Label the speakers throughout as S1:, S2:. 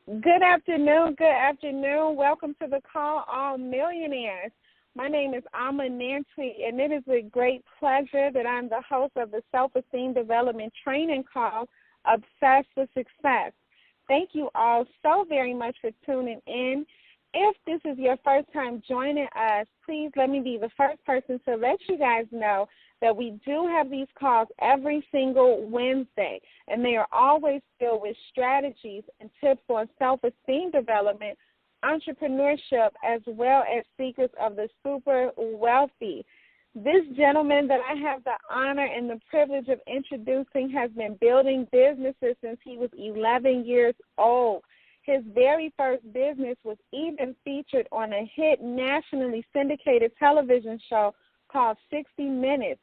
S1: Good afternoon. Good afternoon. Welcome to the call, all millionaires. My name is Amma Nancy, and it is a great pleasure that I'm the host of the self-esteem development training call, Obsessed with Success. Thank you all so very much for tuning in. If this is your first time joining us, please let me be the first person to let you guys know that we do have these calls every single Wednesday, and they are always filled with strategies and tips on self-esteem development, entrepreneurship, as well as secrets of the super wealthy. This gentleman that I have the honor and the privilege of introducing has been building businesses since he was 11 years old. His very first business was even featured on a hit nationally syndicated television show called 60 Minutes.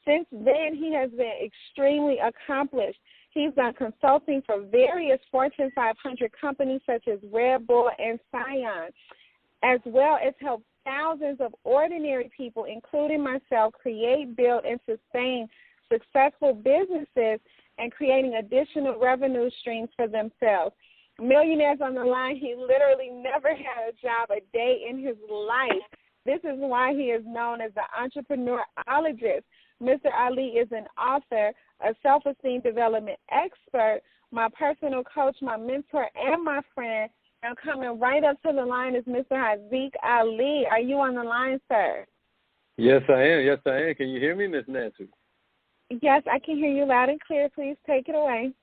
S1: Since then, he has been extremely accomplished. He's done consulting for various Fortune 500 companies such as Red Bull and Suasion, as well as helped thousands of ordinary people, including myself, create, build, and sustain successful businesses and creating additional revenue streams for themselves. Millionaires on the line, he literally never had a job a day in his life. This is why he is known as the entrepreneurologist. Mr. Ali is an author, a self-esteem development expert, my personal coach, my mentor, and my friend. Now coming right up to the line is Mr. Haziq Ali. Are you on the line, sir?
S2: Yes, I am. Yes, I am. Can you hear me, Miss Nancy?
S1: Yes, I can hear you loud and clear. Please take it away.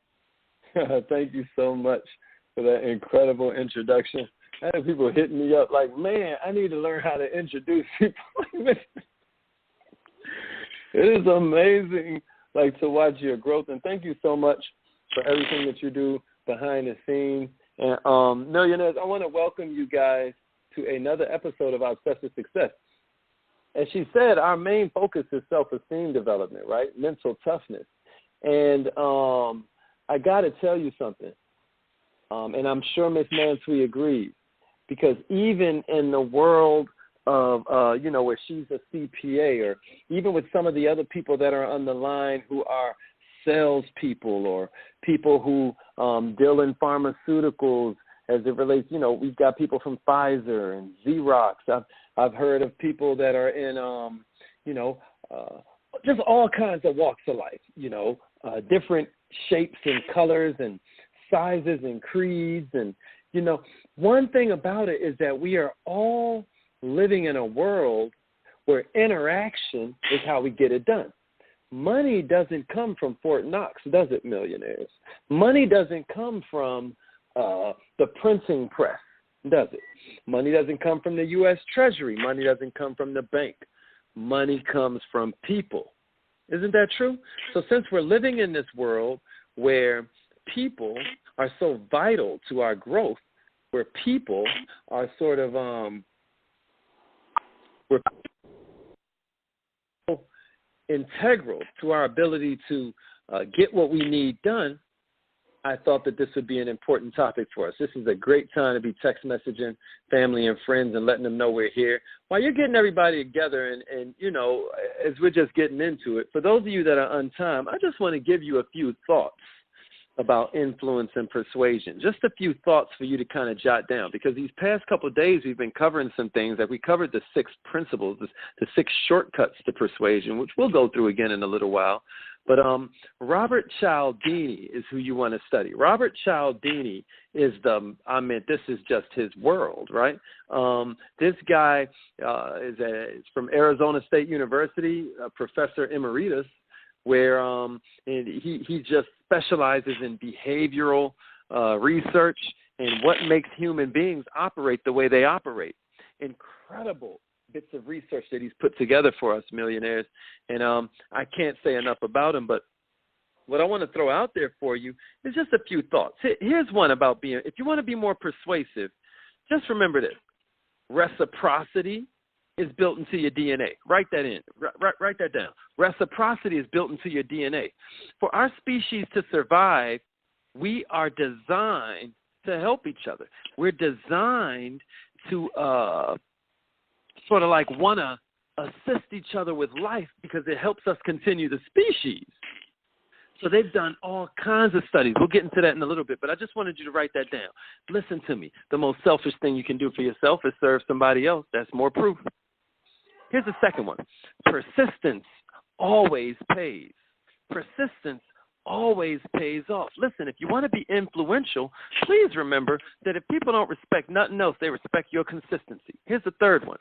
S2: Thank you so much for that incredible introduction. I have people hitting me up like, man, I need to learn how to introduce people. It is amazing, to watch your growth. And thank you so much for everything that you do behind the scenes. And millionaires, I want to welcome you guys to another episode of Obsessed with Success. As she said, our main focus is self-esteem development, right? Mental toughness. And I got to tell you something. And I'm sure Miss Nancy agrees, because even in the world of, where she's a CPA, or even with some of the other people that are on the line who are salespeople or people who deal in pharmaceuticals as it relates, we've got people from Pfizer and Xerox. I've heard of people that are in, just all kinds of walks of life, different shapes and colors and sizes and creeds. And, one thing about it is that we are all living in a world where interaction is how we get it done. Money doesn't come from Fort Knox, does it, millionaires? Money doesn't come from the printing press, does it? Money doesn't come from the U.S. Treasury. Money doesn't come from the bank. Money comes from people. Isn't that true? So since we're living in this world where people are so vital to our growth, where people are sort of we're integral to our ability to get what we need done, I thought that this would be an important topic for us. This is a great time to be text messaging family and friends and letting them know we're here. While you're getting everybody together and as we're just getting into it, for those of you that are on time, I just want to give you a few thoughts about influence and persuasion. Just a few thoughts for you to kind of jot down, because these past couple of days we've been covering some things. Like we covered the 6 principles, the 6 shortcuts to persuasion, which we'll go through again in a little while. But Robert Cialdini is who you want to study. Robert Cialdini is this is just his world, right? This guy is from Arizona State University, professor emeritus, where he just specializes in behavioral research and what makes human beings operate the way they operate. Incredible bits of research that he's put together for us millionaires. And I can't say enough about him, but what I want to throw out there for you is just a few thoughts. Here's one about if you want to be more persuasive, just remember this. Reciprocity is built into your DNA. Write that in. Write that down. Reciprocity is built into your DNA. For our species to survive, we are designed to help each other. We're designed to sort of want to assist each other with life because it helps us continue the species. So they've done all kinds of studies. We'll get into that in a little bit, but I just wanted you to write that down. Listen to me. The most selfish thing you can do for yourself is serve somebody else. That's more proof. Here's the second one. Persistence always pays. Persistence always pays off. Listen, if you want to be influential, please remember that if people don't respect nothing else, they respect your consistency. Here's the third one.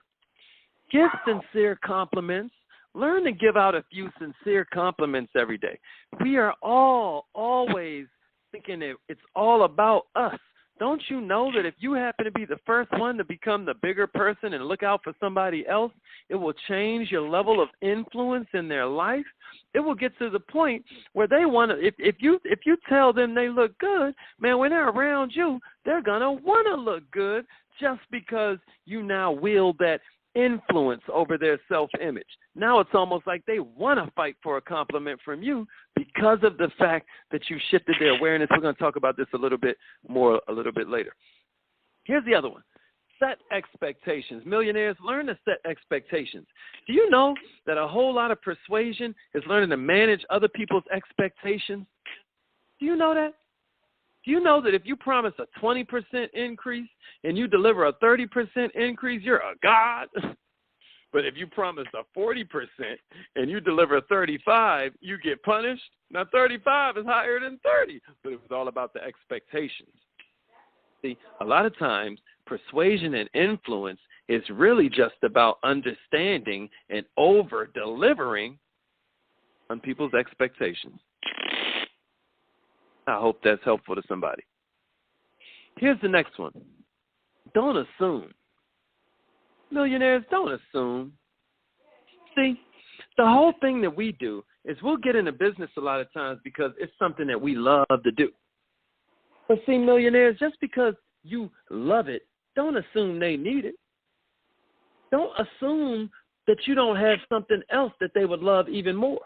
S2: Give sincere compliments. Learn to give out a few sincere compliments every day. We are all always thinking that it's all about us. Don't you know that if you happen to be the first one to become the bigger person and look out for somebody else, it will change your level of influence in their life? It will get to the point where they want to, if you tell them they look good, man, when they're around you, they're going to want to look good just because you now wield that influence over their self-image. Now it's almost like they want to fight for a compliment from you because of the fact that you shifted their awareness. We're going to talk about this a little bit later. Here's the other one. Set expectations. Millionaires, learn to set expectations. Do you know that a whole lot of persuasion is learning to manage other people's expectations? Do you know that? Do you know that if you promise a 20% increase and you deliver a 30% increase, you're a god? But if you promise a 40% and you deliver 35, you get punished? Now 35 is higher than 30, but it was all about the expectations. See, a lot of times persuasion and influence is really just about understanding and over-delivering on people's expectations. I hope that's helpful to somebody. Here's the next one. Don't assume. Millionaires, don't assume. See, the whole thing that we do is we'll get into business a lot of times because it's something that we love to do. But see, millionaires, just because you love it, don't assume they need it. Don't assume that you don't have something else that they would love even more.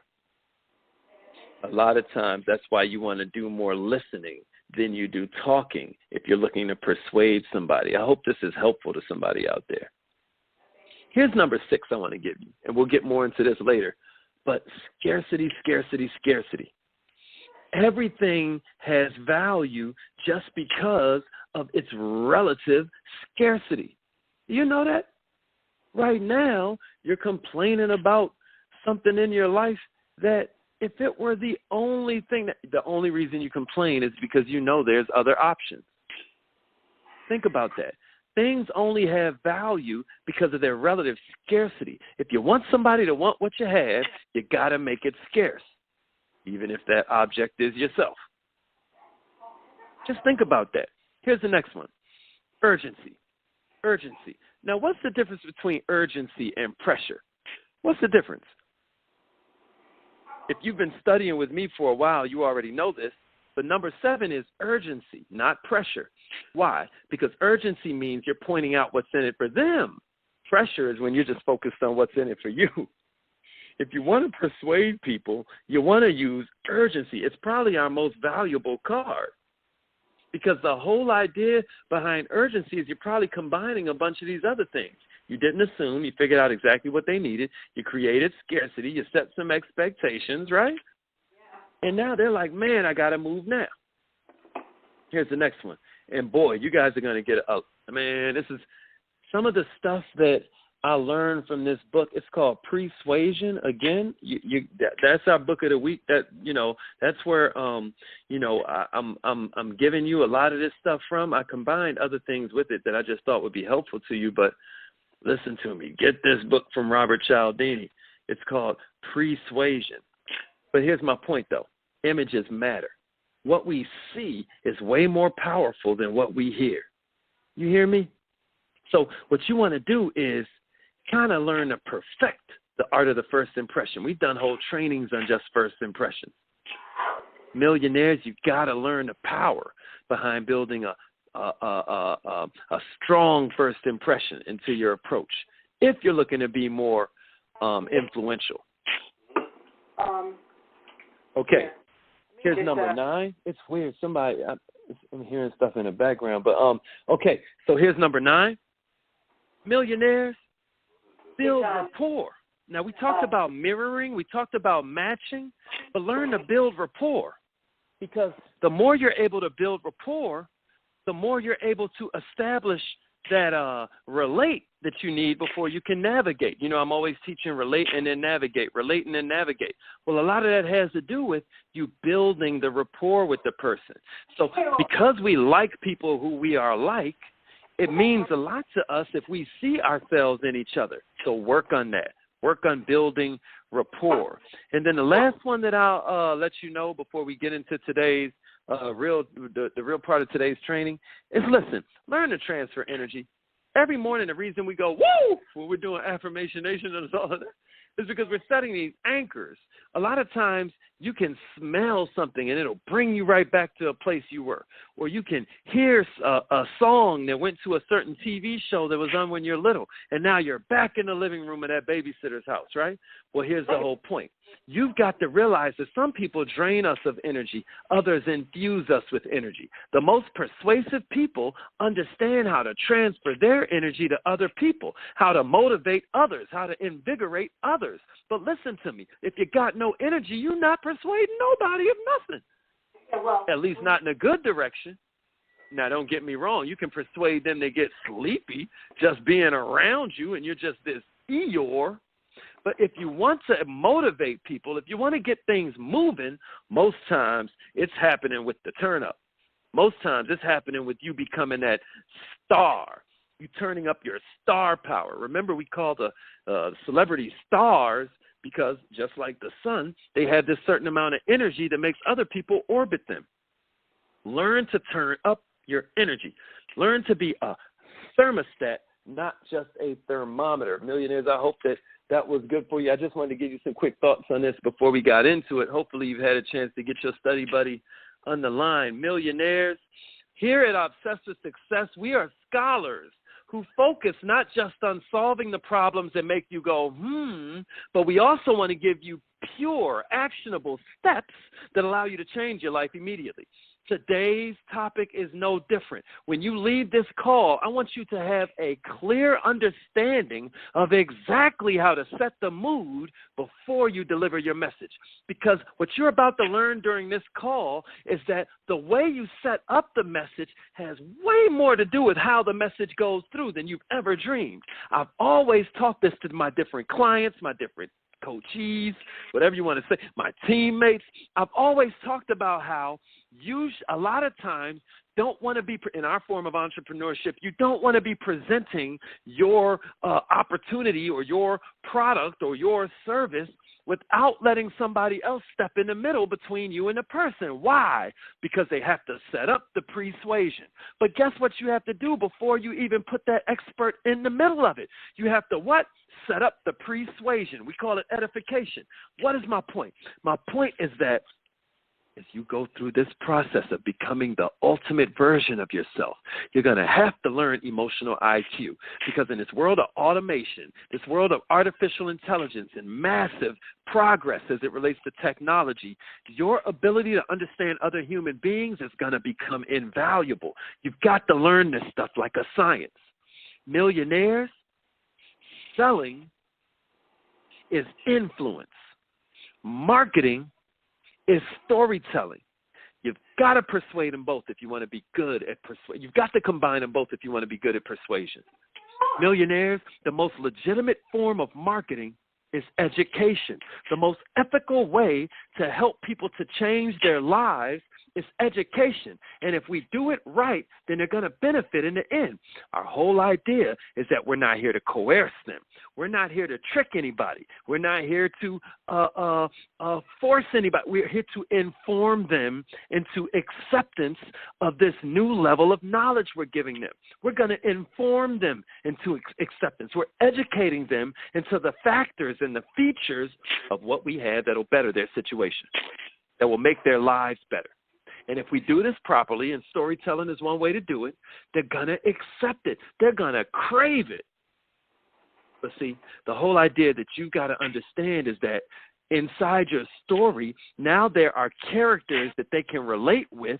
S2: A lot of times, that's why you want to do more listening than you do talking if you're looking to persuade somebody. I hope this is helpful to somebody out there. Here's number 6 I want to give you, and we'll get more into this later. But scarcity, scarcity, scarcity. Everything has value just because of its relative scarcity. Do you know that? Right now, you're complaining about something in your life that if it were the only thing, the only reason you complain is because you know there's other options. Think about that. Things only have value because of their relative scarcity. If you want somebody to want what you have, you got to make it scarce, even if that object is yourself. Just think about that. Here's the next one. Urgency. Urgency. Now, what's the difference between urgency and pressure? What's the difference? If you've been studying with me for a while, you already know this. But number 7 is urgency, not pressure. Why? Because urgency means you're pointing out what's in it for them. Pressure is when you're just focused on what's in it for you. If you want to persuade people, you want to use urgency. It's probably our most valuable card. Because the whole idea behind urgency is you're probably combining a bunch of these other things. You didn't assume. You figured out exactly what they needed. You created scarcity. You set some expectations, right? Yeah. And now they're like, man, I got to move now. Here's the next one. And, boy, you guys are going to get man, this is some of the stuff that I learned from this book. It's called Suasion. Again, that's our book of the week. That's where I'm giving you a lot of this stuff from. I combined other things with it that I just thought would be helpful to you. But listen to me. Get this book from Robert Cialdini. It's called Suasion. But here's my point, though. Images matter. What we see is way more powerful than what we hear. You hear me? So what you want to do is kind of learn to perfect the art of the first impression. We've done whole trainings on just first impressions. Millionaires, you've got to learn the power behind building a strong first impression into your approach if you're looking to be more influential. Okay, here's number 9. It's weird. I'm hearing stuff in the background, but okay. So here's number 9. Millionaires, build rapport. Now, we talked about mirroring, we talked about matching, but learn to build rapport, because the more you're able to build rapport, the more you're able to establish that relate that you need before you can navigate. You know, I'm always teaching relate and then navigate, relate and then navigate. Well, a lot of that has to do with you building the rapport with the person. So because we like people who we are like, it means a lot to us if we see ourselves in each other. So work on that. Work on building rapport. And then the last one that I'll let you know before we get into today's the real part of today's training is, listen, learn to transfer energy. Every morning, the reason we go, woo, when we're doing affirmation nation and all of that, is because we're setting these anchors. A lot of times you can smell something and it'll bring you right back to a place you were. Or you can hear a song that went to a certain TV show that was on when you're little, and now you're back in the living room of that babysitter's house, right? Well, here's the whole point. You've got to realize that some people drain us of energy, others infuse us with energy. The most persuasive people understand how to transfer their energy to other people, how to motivate others, how to invigorate others. But listen to me, if you got no energy, you're not persuading nobody of nothing, at least not in a good direction. Now, don't get me wrong, you can persuade them to get sleepy just being around you and you're just this Eeyore. But if you want to motivate people, if you want to get things moving, most times it's happening with the turn up. Most times it's happening with you becoming that star, you turning up your star power. Remember, we call the celebrity stars because just like the sun, they have this certain amount of energy that makes other people orbit them. Learn to turn up your energy. Learn to be a thermostat, not just a thermometer. Millionaires, I hope that was good for you. I just wanted to give you some quick thoughts on this before we got into it. Hopefully you've had a chance to get your study buddy on the line. Millionaires, here at Obsessed with Success, we are scholars who focus not just on solving the problems that make you go, but we also want to give you pure, actionable steps that allow you to change your life immediately. Today's topic is no different. When you leave this call, I want you to have a clear understanding of exactly how to set the mood before you deliver your message. Because what you're about to learn during this call is that the way you set up the message has way more to do with how the message goes through than you've ever dreamed. I've always taught this to my different clients, my different coachees, whatever you want to say, my teammates. I've always talked about how you a lot of times don't want to be, in our form of entrepreneurship, you don't want to be presenting your opportunity or your product or your service without letting somebody else step in the middle between you and the person. Why? Because they have to set up the persuasion. But guess what you have to do before you even put that expert in the middle of it? You have to what? Set up the persuasion. We call it edification. What is my point? My point is that as you go through this process of becoming the ultimate version of yourself, you're going to have to learn emotional IQ, because in this world of automation, this world of artificial intelligence and massive progress as it relates to technology, your ability to understand other human beings is going to become invaluable. You've got to learn this stuff like a science. Millionaires, selling is influence. Marketing is storytelling. You've got to persuade them both if you want to be good at persuasion. You've got to combine them both if you want to be good at persuasion. Millionaires, the most legitimate form of marketing is education. The most ethical way to help people to change their lives is education. And if we do it right, then they're going to benefit in the end. Our whole idea is that we're not here to coerce them. We're not here to trick anybody. We're not here to force anybody. We're here to inform them into acceptance of this new level of knowledge we're giving them. We're going to inform them into acceptance. We're educating them into the factors and the features of what we have that will better their situation, that will make their lives better. And if we do this properly, and storytelling is one way to do it, they're going to accept it. They're going to crave it. But see, the whole idea that you've got to understand is that inside your story, now there are characters that they can relate with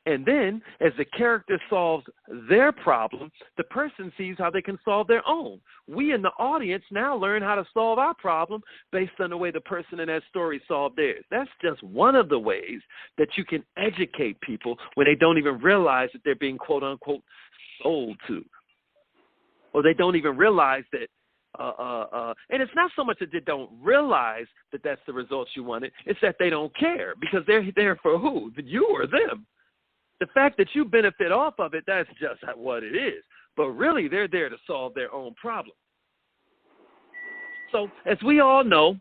S2: And then as the character solves their problem, the person sees how they can solve their own. We in the audience now learn how to solve our problem based on the way the person in that story solved theirs. That's just one of the ways that you can educate people when they don't even realize that they're being, quote unquote, sold to. Or they don't even realize that, and it's not so much that they don't realize that that's the results you wanted, it's that they don't care, because they're there for who? You or them. The fact that you benefit off of it, that's just what it is. But really, they're there to solve their own problem. So as we all know,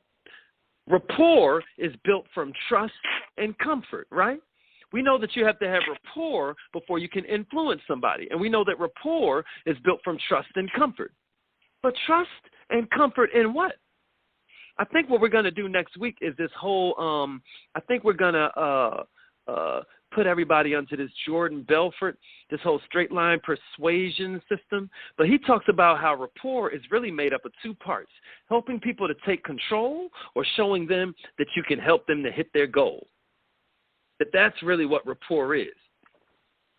S2: rapport is built from trust and comfort, right? We know that you have to have rapport before you can influence somebody. And we know that rapport is built from trust and comfort. But trust and comfort in what? I think what we're going to do next week is this whole, I think we're going to put everybody onto this Jordan Belfort, this whole straight line persuasion system. But he talks about how rapport is really made up of two parts, helping people to take control or showing them that you can help them to hit their goal. That's really what rapport is.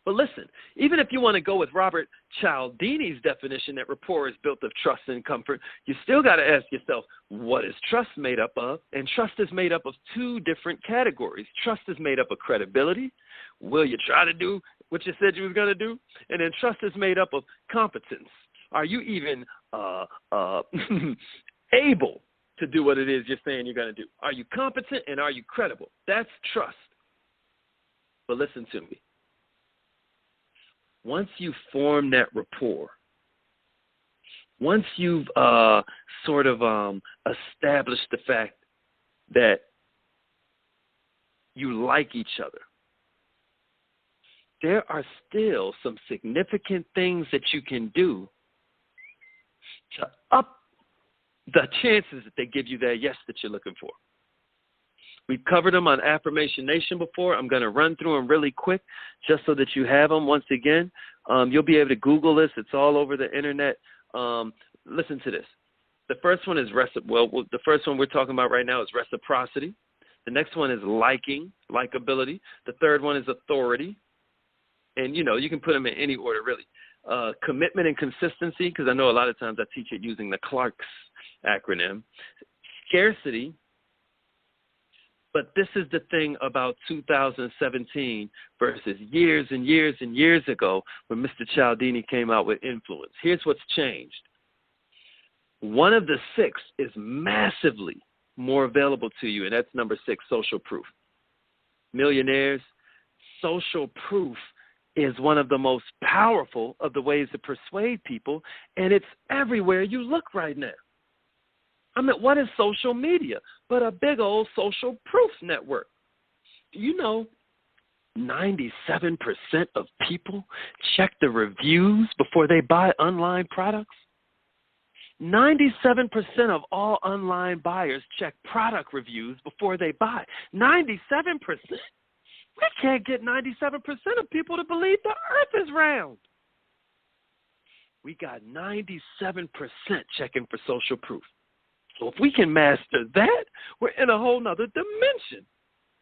S2: But listen, even if you want to go with Robert Cialdini's definition that rapport is built of trust and comfort, you still got to ask yourself, what is trust made up of? And trust is made up of two different categories. Trust is made up of credibility. Will you try to do what you said you was going to do? And then trust is made up of competence. Are you even able to do what it is you're saying you're going to do? Are you competent and are you credible? That's trust. But listen to me. Once you form that rapport, once you've sort of established the fact that you like each other, there are still some significant things that you can do to up the chances that they give you that yes that you're looking for. We've covered them on Affirmation Nation before. I'm going to run through them really quick just so that you have them once again. You'll be able to Google this. It's all over the internet. Listen to this. The first one is the first one we're talking about right now is reciprocity. The next one is likability. The third one is authority. And, you know, you can put them in any order, really. Commitment and consistency, because I know a lot of times I teach it using the Clark's acronym. Scarcity. But this is the thing about 2017 versus years and years and years ago when Mr. Cialdini came out with influence. Here's what's changed. One of the six is massively more available to you, and that's number 6, social proof. Millionaires, social proof is one of the most powerful of the ways to persuade people, and it's everywhere you look right now. I mean, what is social media but a big old social proof network? Do you know 97% of people check the reviews before they buy online products? 97% of all online buyers check product reviews before they buy. 97%? We can't get 97% of people to believe the earth is round. We got 97% checking for social proof. So if we can master that, we're in a whole nother dimension.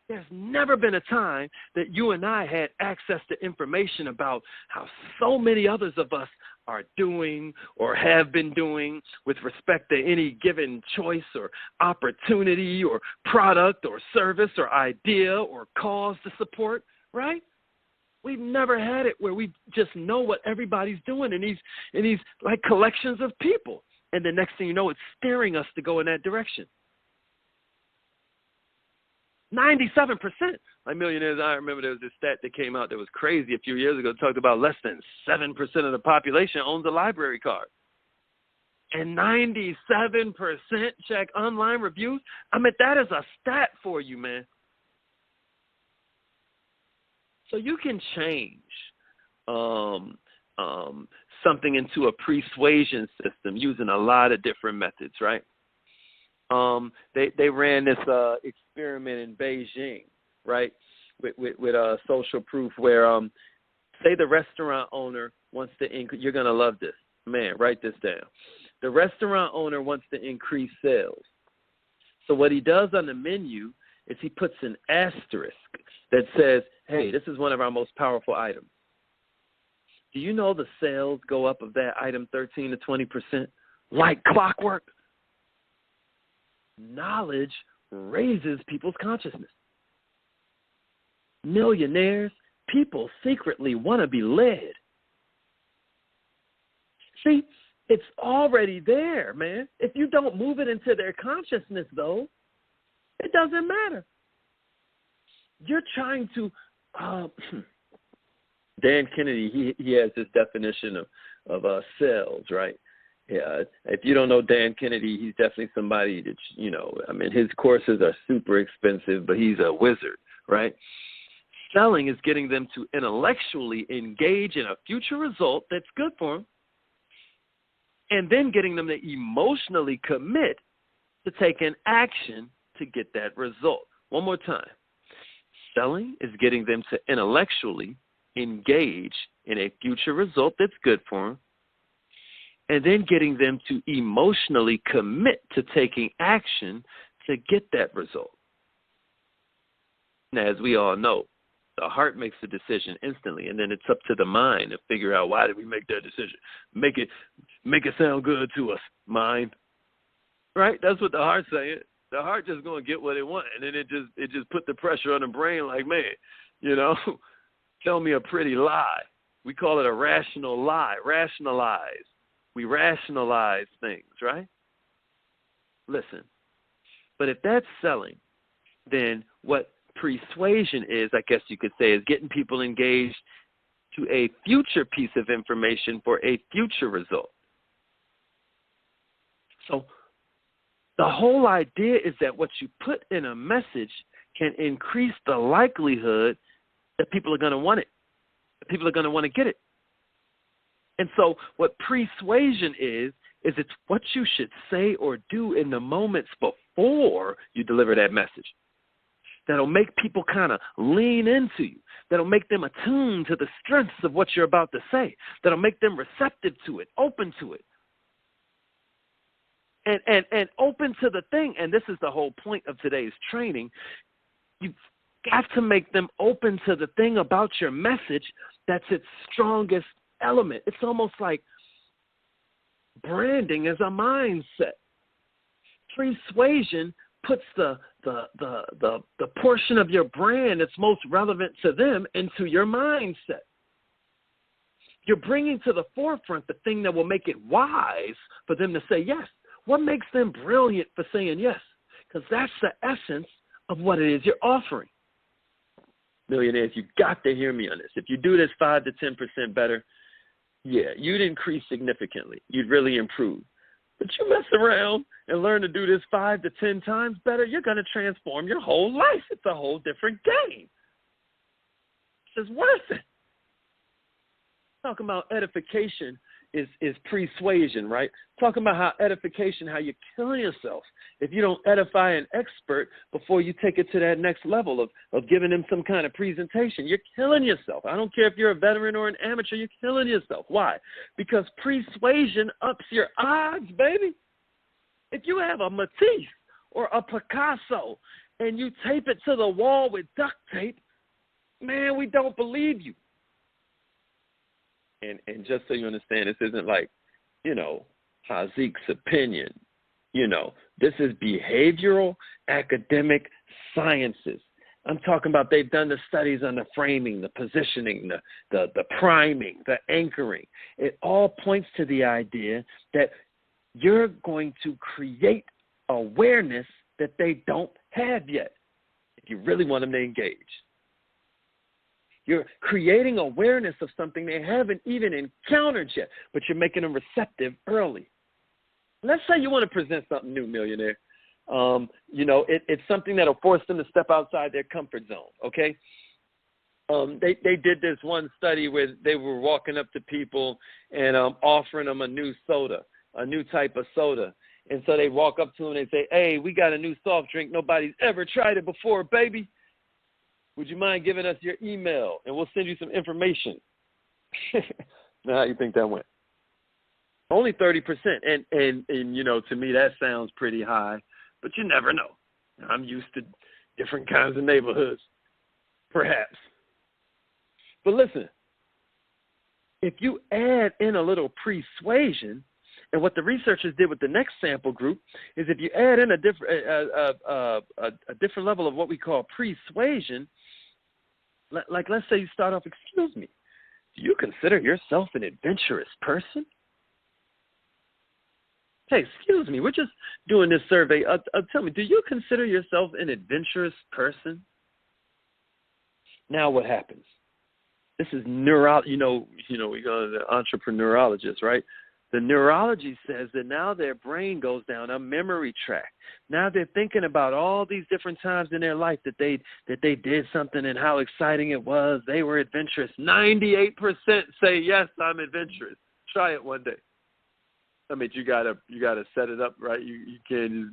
S2: There's never been a time that you and I had access to information about how so many others of us are doing or have been doing with respect to any given choice or opportunity or product or service or idea or cause to support, right? We've never had it where we just know what everybody's doing in these like collections of people. And the next thing you know, it's steering us to go in that direction. 97%. Like millionaires, I remember there was this stat that came out that was crazy a few years ago. It talked about less than 7% of the population owns a library card. And 97% check online reviews. I mean, that is a stat for you, man. So you can change something into a persuasion system using a lot of different methods, right? They ran this experiment in Beijing, right, with social proof where, say the restaurant owner wants to you're going to love this. Man, write this down. The restaurant owner wants to increase sales. So what he does on the menu is he puts an asterisk that says, hey, this is one of our most powerful items. Do you know the sales go up of that item 13 to 20% like clockwork? Knowledge raises people's consciousness. Millionaires, people secretly want to be led. See, it's already there, man. If you don't move it into their consciousness, though, it doesn't matter. You're trying to, Dan Kennedy, he has this definition of sales, right? Yeah, if you don't know Dan Kennedy, he's definitely somebody that, you know, I mean, his courses are super expensive, but he's a wizard, right? Selling is getting them to intellectually engage in a future result that's good for them, and then getting them to emotionally commit to taking action to get that result. One more time. Selling is getting them to intellectually engage in a future result that's good for them, and then getting them to emotionally commit to taking action to get that result. Now, as we all know, the heart makes the decision instantly, and then it's up to the mind to figure out, why did we make that decision? Make it sound good to us, mind. Right? That's what the heart's saying. The heart just going to get what it wants, and then it just put the pressure on the brain like, man, you know, tell me a pretty lie. We call it a rational lie. Rationalize. We rationalize things, right? Listen, but if that's selling, then what persuasion is, I guess you could say, is getting people engaged to a future piece of information for a future result. So the whole idea is that what you put in a message can increase the likelihood that people are going to want it, that people are going to want to get it. And so what persuasion is it's what you should say or do in the moments before you deliver that message. That'll make people kind of lean into you. That'll make them attuned to the strengths of what you're about to say. That'll make them receptive to it, open to it. And open to the thing. And this is the whole point of today's training. You've got to make them open to the thing about your message that's its strongest element. It's almost like branding as a mindset. Persuasion puts the portion of your brand that's most relevant to them into your mindset. You're bringing to the forefront the thing that will make it wise for them to say yes. What makes them brilliant for saying yes? Because that's the essence of what it is you're offering. Millionaires, you've got to hear me on this. If you do this 5 to 10% better, yeah, you'd increase significantly. You'd really improve. But you mess around and learn to do this 5 to 10 times better, you're going to transform your whole life. It's a whole different game. It's worth it. Talking about edification is persuasion, right? Talking about how edification, how you're killing yourself if you don't edify an expert before you take it to that next level of giving them some kind of presentation. You're killing yourself. I don't care if you're a veteran or an amateur, you're killing yourself. Why? Because persuasion ups your odds, baby. If you have a Matisse or a Picasso and you tape it to the wall with duct tape, man, we don't believe you. And just so you understand, this isn't like, you know, Haziq's opinion. You know, this is behavioral academic sciences. I'm talking about they've done the studies on the framing, the positioning, the priming, the anchoring. It all points to the idea that you're going to create awareness that they don't have yet if you really want them to engage. You're creating awareness of something they haven't even encountered yet, but you're making them receptive early. Let's say you want to present something new, millionaire. You know, it's something that'll force them to step outside their comfort zone, okay? They did this one study where they were walking up to people and offering them a new soda, a new type of soda. And so they walk up to them and they say, hey, we got a new soft drink. Nobody's ever tried it before, baby. Would you mind giving us your email, and we'll send you some information? Now, how do you think that went? Only 30%. And you know, to me, that sounds pretty high, but you never know. I'm used to different kinds of neighborhoods, perhaps. But listen, if you add in a little persuasion, and what the researchers did with the next sample group is if you add in a different level of what we call persuasion, like let's say you start off, excuse me, do you consider yourself an adventurous person? Hey, excuse me, we're just doing this survey. Tell me, do you consider yourself an adventurous person? Now what happens? This is we go to the entrepreneurologist, right? The neurology says that now their brain goes down a memory track. Now they're thinking about all these different times in their life that they did something and how exciting it was. They were adventurous. 98% say, yes, I'm adventurous. Try it one day. I mean, you gotta set it up right. You can't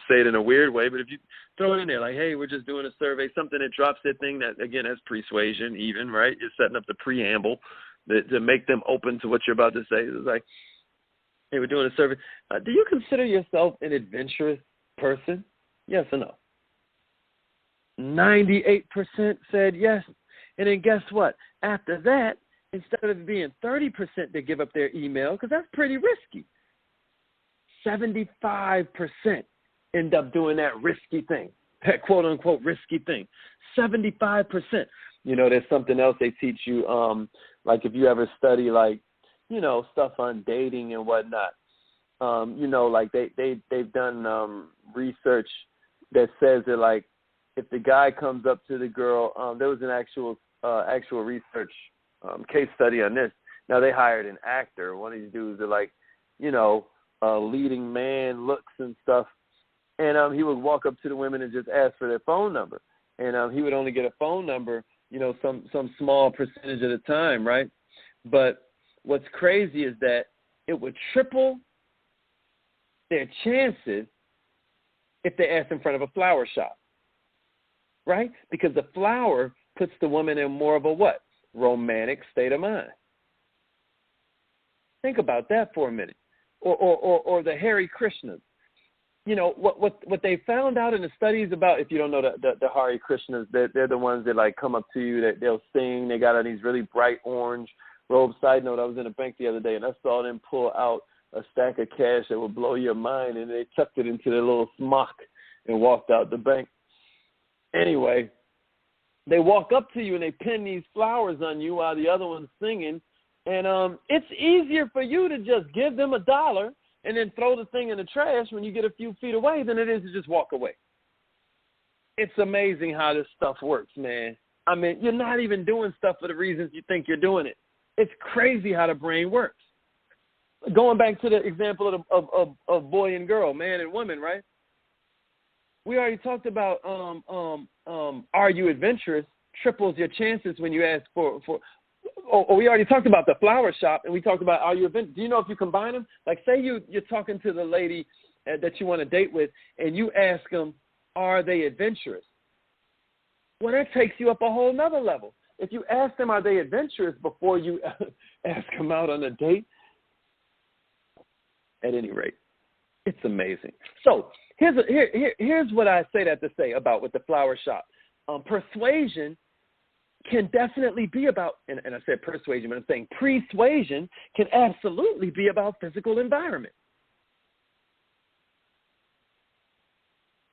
S2: say it in a weird way, but if you throw it in there like, hey, we're just doing a survey, something that drops that thing that, again, that's persuasion even, right? You're setting up the preamble to make them open to what you're about to say. It's like, hey, we're doing a survey. Do you consider yourself an adventurous person? Yes or no? 98% said yes. And then guess what? After that, instead of it being 30% that give up their email, because that's pretty risky, 75% end up doing that risky thing, that quote-unquote risky thing. 75%. There's something else they teach you, like if you ever study, like, stuff on dating and whatnot. Like they've done research that says that, like, if the guy comes up to the girl, there was an actual research case study on this. Now they hired an actor. One of these dudes that, like, leading man looks and stuff, and he would walk up to the women and just ask for their phone number, and he would only get a phone number, some small percentage at a time, right? But what's crazy is that it would triple their chances if they asked in front of a flower shop, right? Because the flower puts the woman in more of a what? Romantic state of mind. Think about that for a minute. Or the Hare Krishnas. What they found out in the studies about, if you don't know the Hare Krishnas, they're the ones that, like, come up to you, that they'll sing. They got on these really bright orange robes. Side note, I was in a bank the other day and I saw them pull out a stack of cash that would blow your mind, and they tucked it into their little smock and walked out the bank. Anyway, they walk up to you and they pin these flowers on you while the other one's singing. And it's easier for you to just give them $1 and then throw the thing in the trash when you get a few feet away than it is to just walk away. It's amazing how this stuff works, man. I mean, you're not even doing stuff for the reasons you think you're doing it. It's crazy how the brain works. Going back to the example of boy and girl, man and woman, right? We already talked about are you adventurous triples your chances when you ask for we already talked about the flower shop, and we talked about are you adventurous. Do you know if you combine them? Like, say you're talking to the lady that you want to date with, and you ask them, are they adventurous? Well, that takes you up a whole nother level. If you ask them, are they adventurous, before you ask them out on a date, at any rate, it's amazing. So here's what I say that to say about with the flower shop. Persuasion can definitely be about, and I said persuasion, but I'm saying persuasion can absolutely be about physical environment.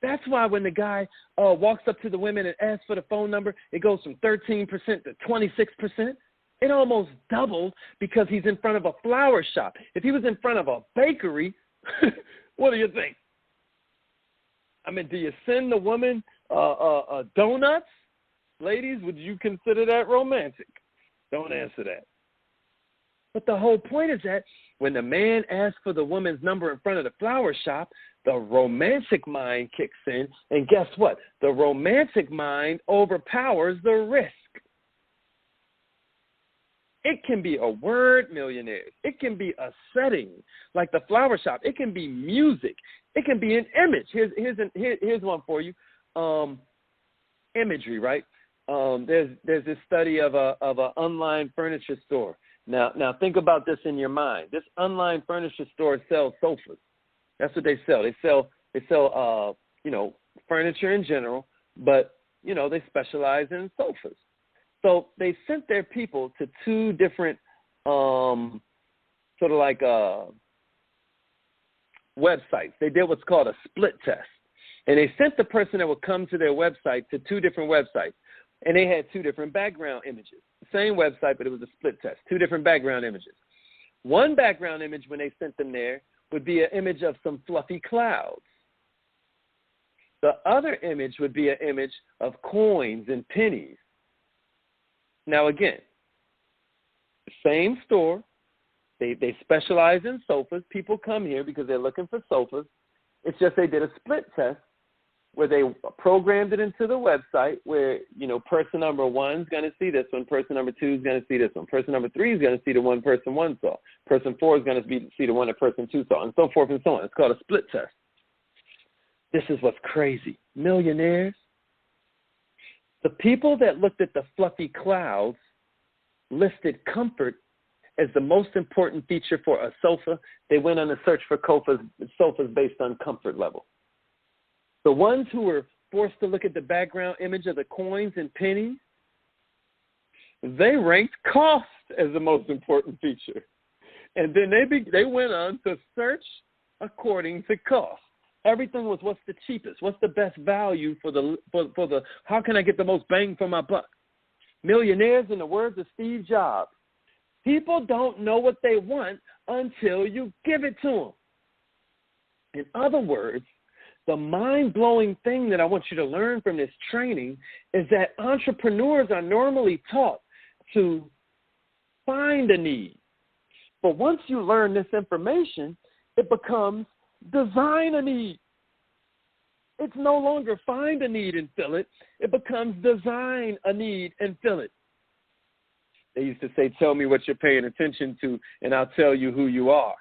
S2: That's why when the guy walks up to the women and asks for the phone number, it goes from 13% to 26%. It almost doubled because he's in front of a flower shop. If he was in front of a bakery, what do you think? I mean, do you send the woman donuts? Ladies, would you consider that romantic? Don't answer that. But the whole point is that when the man asks for the woman's number in front of the flower shop, the romantic mind kicks in, and guess what? The romantic mind overpowers the risk. It can be a word, millionaires. It can be a setting, like the flower shop. It can be music. It can be an image. Here's one for you. Imagery, right? There's this study of an online furniture store. Now think about this in your mind. This online furniture store sells sofas. That's what they sell. They sell furniture in general, but, you know, they specialize in sofas. So they sent their people to two different sort of like websites. They did what's called a split test. And they sent the person that would come to their website to two different websites. And they had two different background images. The same website, but it was a split test. Two different background images. One background image when they sent them there would be an image of some fluffy clouds. The other image would be an image of coins and pennies. Now, again, same store. They specialize in sofas. People come here because they're looking for sofas. It's just they did a split test where they programmed it into the website where, you know, person number 1 is going to see this one, person number 2 is going to see this one, person number 3 is going to see the one person 1 saw, person 4 is going to see the one that person 2 saw, and so forth and so on. It's called a split test. This is what's crazy. Millionaires, the people that looked at the fluffy clouds listed comfort as the most important feature for a sofa. They went on a search for sofas based on comfort level. The ones who were forced to look at the background image of the coins and pennies, they ranked cost as the most important feature. And then they went on to search according to cost. Everything was what's the cheapest, what's the best value for the how can I get the most bang for my buck? Millionaires, in the words of Steve Jobs, people don't know what they want until you give it to them. In other words, the mind-blowing thing that I want you to learn from this training is that entrepreneurs are normally taught to find a need. But once you learn this information, it becomes design a need. It's no longer find a need and fill it. It becomes design a need and fill it. They used to say, tell me what you're paying attention to, and I'll tell you who you are.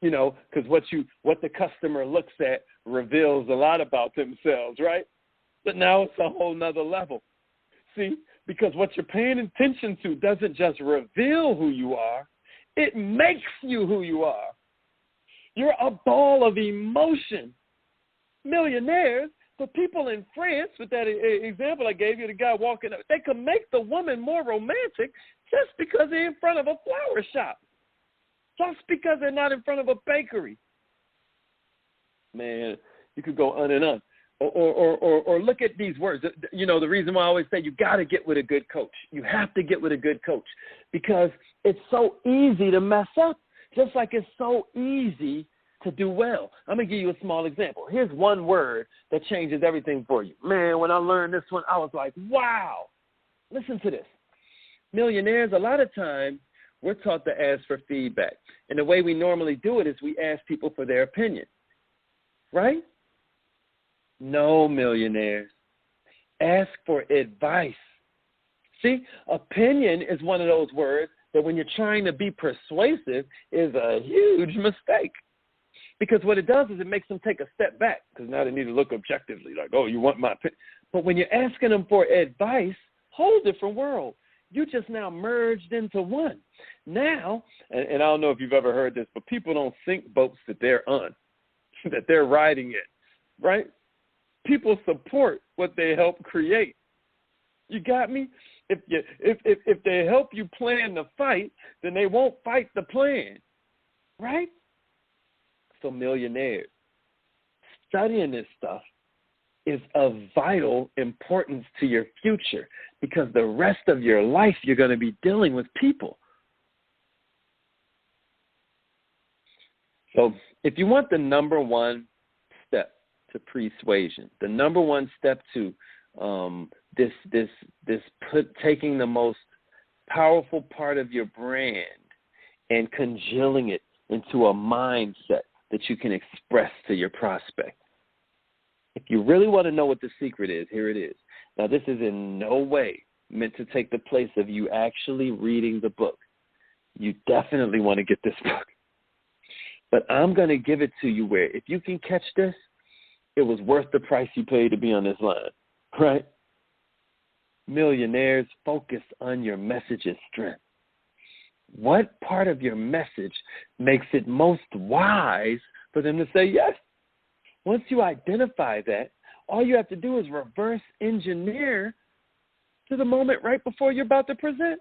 S2: You know, because what the customer looks at reveals a lot about themselves, right? But now it's a whole nother level. See, because what you're paying attention to doesn't just reveal who you are, it makes you who you are. You're a ball of emotion. Millionaires, the people in France, with that example I gave you, the guy walking up, they can make the woman more romantic just because they're in front of a flower shop. Just because they're not in front of a bakery. Man, you could go on and on. Or look at these words. You know, the reason why I always say you got to get with a good coach. You have to get with a good coach because it's so easy to mess up, just like it's so easy to do well. I'm going to give you a small example. Here's one word that changes everything for you. Man, when I learned this one, I was like, wow. Listen to this. Millionaires, a lot of times, we're taught to ask for feedback. And the way we normally do it is we ask people for their opinion, right? No, millionaires. Ask for advice. See, opinion is one of those words that when you're trying to be persuasive is a huge mistake. Because what it does is it makes them take a step back because now they need to look objectively like, oh, you want my opinion. But when you're asking them for advice, whole different world. You just now merged into one. Now, and I don't know if you've ever heard this, but people don't sink boats that they're on, that they're riding in, right? People support what they help create. You got me? If they help you plan the fight, then they won't fight the plan, right? So millionaires, studying this stuff is of vital importance to your future because the rest of your life you're going to be dealing with people. So if you want the number one step to persuasion, the number one step to taking the most powerful part of your brand and congealing it into a mindset that you can express to your prospect. If you really want to know what the secret is, here it is. Now, this is in no way meant to take the place of you actually reading the book. You definitely want to get this book. But I'm going to give it to you where if you can catch this, it was worth the price you paid to be on this line, right? Millionaires, focus on your message's strength. What part of your message makes it most wise for them to say yes? Once you identify that, All you have to do is reverse engineer to the moment right before you're about to present,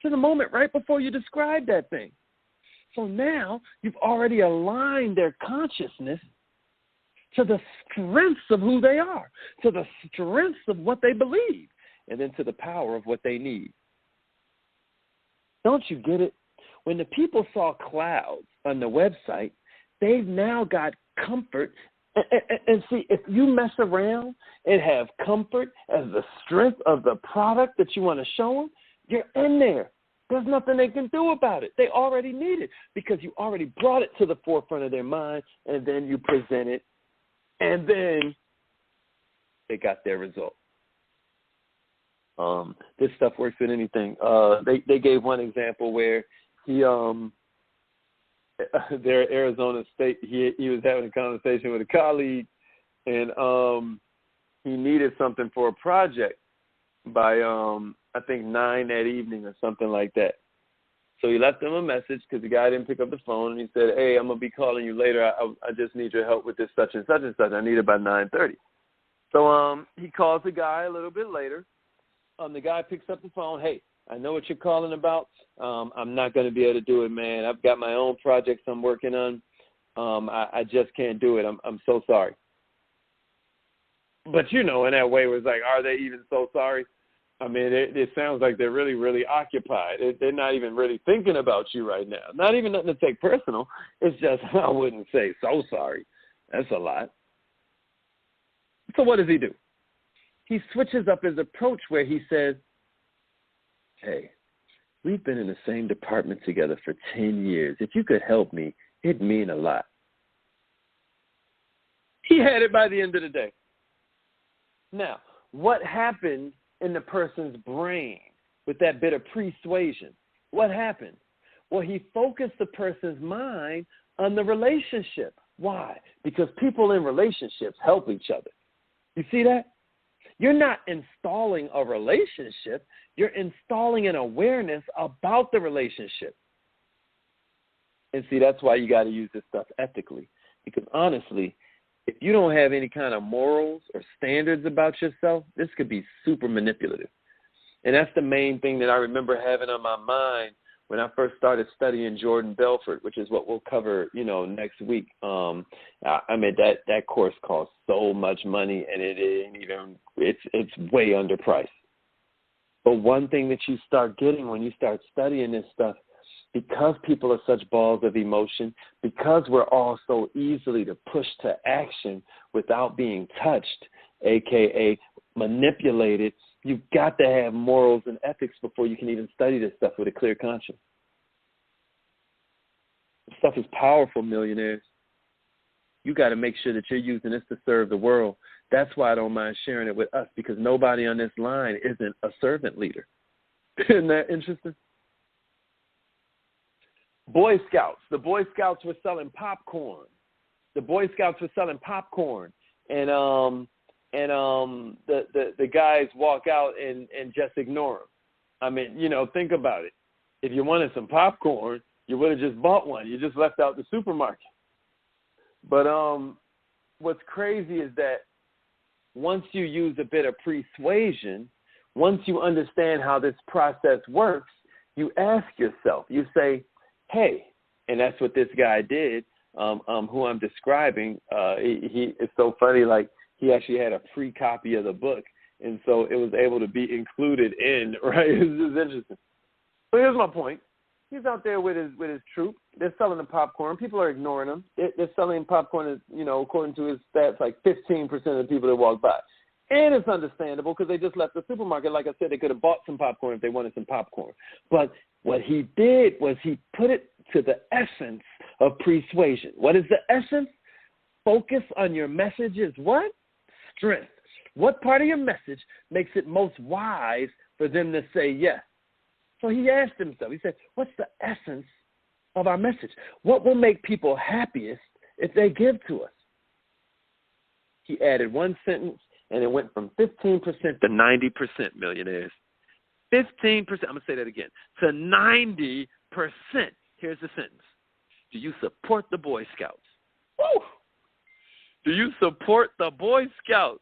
S2: to the moment right before you describe that thing. So now you've already aligned their consciousness to the strengths of who they are, to the strengths of what they believe, and then to the power of what they need. Don't you get it? When the people saw clouds on the website, they've now got comfort. And see, if you mess around and have comfort as the strength of the product that you want to show them, you're in there. There's nothing they can do about it. They already need it because you already brought it to the forefront of their mind, and then you present it, and then they got their result. This stuff works with anything. They gave one example where they're at Arizona State. He was having a conversation with a colleague, and he needed something for a project by I think 9 that evening or something like that. So he left him a message because the guy didn't pick up the phone, and he said, "Hey, I'm gonna be calling you later. I just need your help with this such and such and such. I need it by 9:30." So he calls the guy a little bit later. The guy picks up the phone. "Hey, I know what you're calling about. I'm not going to be able to do it, man. I've got my own projects I'm working on. I just can't do it. I'm so sorry." But, in that way, it was like, are they even so sorry? I mean, it sounds like they're really, really occupied. They're not even really thinking about you right now. Not even nothing to take personal. It's just, I wouldn't say so sorry. That's a lot. So what does he do? He switches up his approach where he says, "Hey, we've been in the same department together for 10 years. If you could help me, it'd mean a lot." He had it by the end of the day. Now, what happened in the person's brain with that bit of persuasion? What happened? Well, he focused the person's mind on the relationship. Why? Because people in relationships help each other. You see that? You're not installing a relationship. You're installing an awareness about the relationship. And see, that's why you got to use this stuff ethically. Because honestly, if you don't have any kind of morals or standards about yourself, this could be super manipulative. And that's the main thing that I remember having on my mind when I first started studying Jordan Belfort, which is what we'll cover, next week. I mean, that course costs so much money, and it's way underpriced. But one thing that you start getting when you start studying this stuff, because people are such balls of emotion, because we're all so easily to push to action without being touched, aka manipulated, you've got to have morals and ethics before you can even study this stuff with a clear conscience. This stuff is powerful, millionaires. You got to make sure that you're using this to serve the world. That's why I don't mind sharing it with us, because nobody on this line isn't a servant leader. Isn't that interesting? Boy Scouts. The Boy Scouts were selling popcorn. And the guys walk out and just ignore them. I mean, think about it. If you wanted some popcorn, you would have just bought one. You just left out the supermarket. But what's crazy is that once you use a bit of persuasion, once you understand how this process works, you ask yourself, you say, "Hey," and that's what this guy did, who I'm describing. It's so funny, like, he actually had a free copy of the book, and so it was able to be included in, right? It's just interesting. So here's my point. He's out there with his troop. They're selling the popcorn. People are ignoring him. They're selling popcorn, according to his stats, like 15% of the people that walk by. And it's understandable because they just left the supermarket. Like I said, they could have bought some popcorn if they wanted some popcorn. But what he did was he put it to the essence of persuasion. What is the essence? Focus on your message's what? Strength. What part of your message makes it most wise for them to say yes? So he asked himself, he said, what's the essence of our message? What will make people happiest if they give to us? He added one sentence, and it went from 15% to 90%, millionaires. 15%, I'm going to say that again, to 90%. Here's the sentence. Do you support the Boy Scouts? Woo! Do you support the Boy Scouts?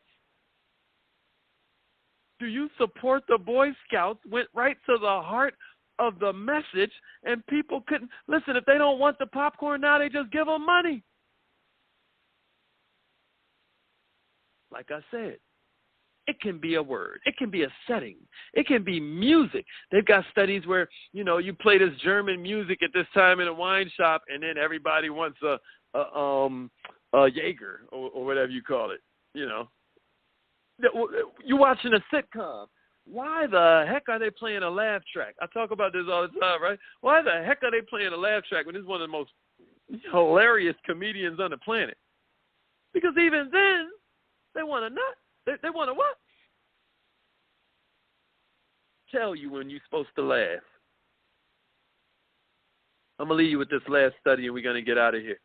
S2: Do you support the Boy Scouts? Went right to the heart of the message, and people couldn't listen. If they don't want the popcorn now, they just give them money. Like I said, it can be a word. It can be a setting. It can be music. They've got studies where, you play this German music at this time in a wine shop, and then everybody wants a Jaeger or whatever you call it. You're watching a sitcom. Why the heck are they playing a laugh track? I talk about this all the time, right? Why the heck are they playing a laugh track when this is one of the most hilarious comedians on the planet? Because even then, they want to not. They want to what? Tell you when you're supposed to laugh. I'm going to leave you with this last study, and we're going to get out of here.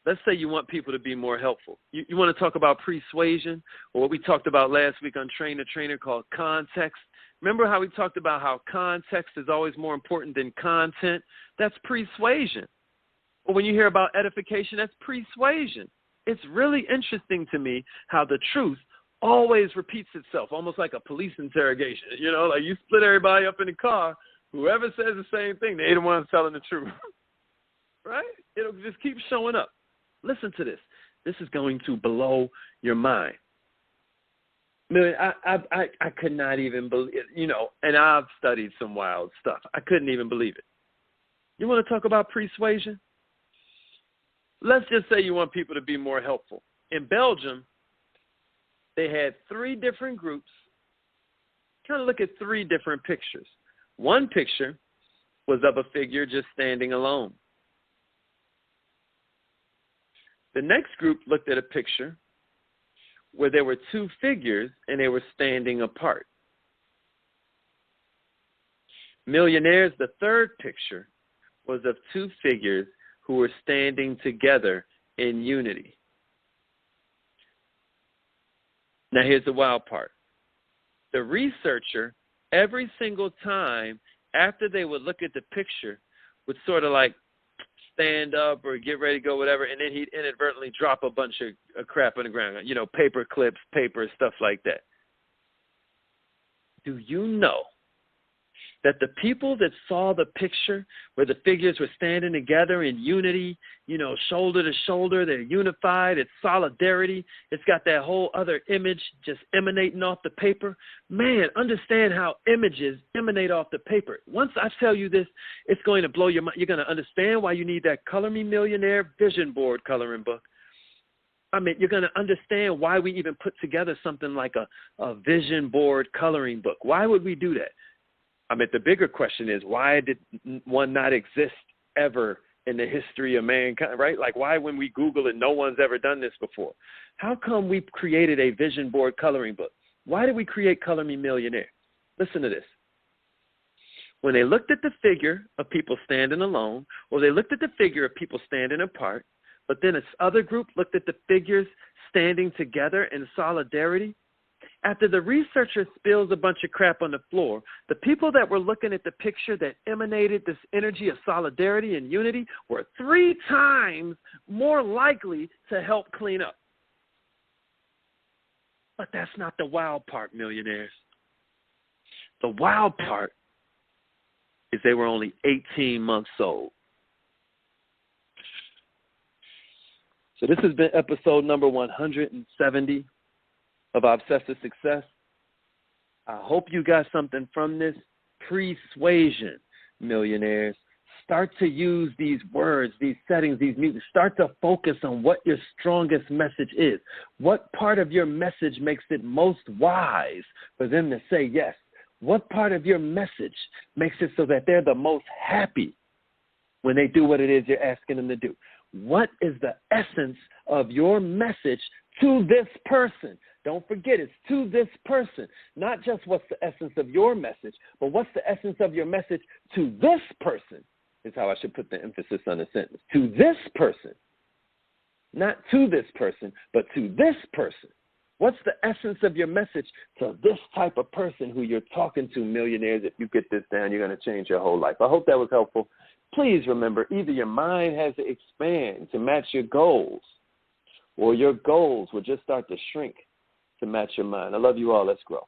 S2: Let's say you want people to be more helpful. You want to talk about persuasion, or what we talked about last week on Train the Trainer called context. Remember how we talked about how context is always more important than content? That's persuasion. Or when you hear about edification, that's persuasion. It's really interesting to me how the truth always repeats itself, almost like a police interrogation. Like you split everybody up in the car, whoever says the same thing, they the ones telling the truth. Right? It'll just keep showing up. Listen to this. This is going to blow your mind. I could not even believe it, and I've studied some wild stuff. I couldn't even believe it. You want to talk about persuasion? Let's just say you want people to be more helpful. In Belgium, they had 3 different groups. Kind of look at 3 different pictures. One picture was of a figure just standing alone. The next group looked at a picture where there were 2 figures and they were standing apart. Millionaires, the third picture, was of 2 figures who were standing together in unity. Now here's the wild part. The researcher, every single time after they would look at the picture, would sort of like stand up or get ready to go, whatever, and then he'd inadvertently drop a bunch of crap on the ground, paper clips, paper, stuff like that. Do you know that the people that saw the picture where the figures were standing together in unity, shoulder to shoulder, they're unified, it's solidarity, it's got that whole other image just emanating off the paper. Man, understand how images emanate off the paper. Once I tell you this, it's going to blow your mind. You're going to understand why you need that Color Me Millionaire vision board coloring book. You're going to understand why we even put together something like a vision board coloring book. Why would we do that? The bigger question is, why did one not exist ever in the history of mankind, right? Like, why, when we Google it, no one's ever done this before? How come we created a vision board coloring book? Why did we create Color Me Millionaire? Listen to this. When they looked at the figure of people standing alone, or they looked at the figure of people standing apart, but then this other group looked at the figures standing together in solidarity, after the researcher spills a bunch of crap on the floor, the people that were looking at the picture that emanated this energy of solidarity and unity were 3 times more likely to help clean up. But that's not the wild part, millionaires. The wild part is they were only 18 months old. So this has been episode number 170 of Obsessive Success. I hope you got something from this. Persuasion, millionaires. Start to use these words, these settings, these music. Start to focus on what your strongest message is. What part of your message makes it most wise for them to say yes? What part of your message makes it so that they're the most happy when they do what it is you're asking them to do? What is the essence of your message to this person? Don't forget, it's to this person. Not just what's the essence of your message, but what's the essence of your message to this person, is how I should put the emphasis on the sentence. To this person. Not to this person, but to this person. What's the essence of your message to this type of person who you're talking to, millionaires? If you get this down, you're going to change your whole life. I hope that was helpful. Please remember, either your mind has to expand to match your goals, or your goals will just start to shrink to match your mind. I love you all. Let's grow.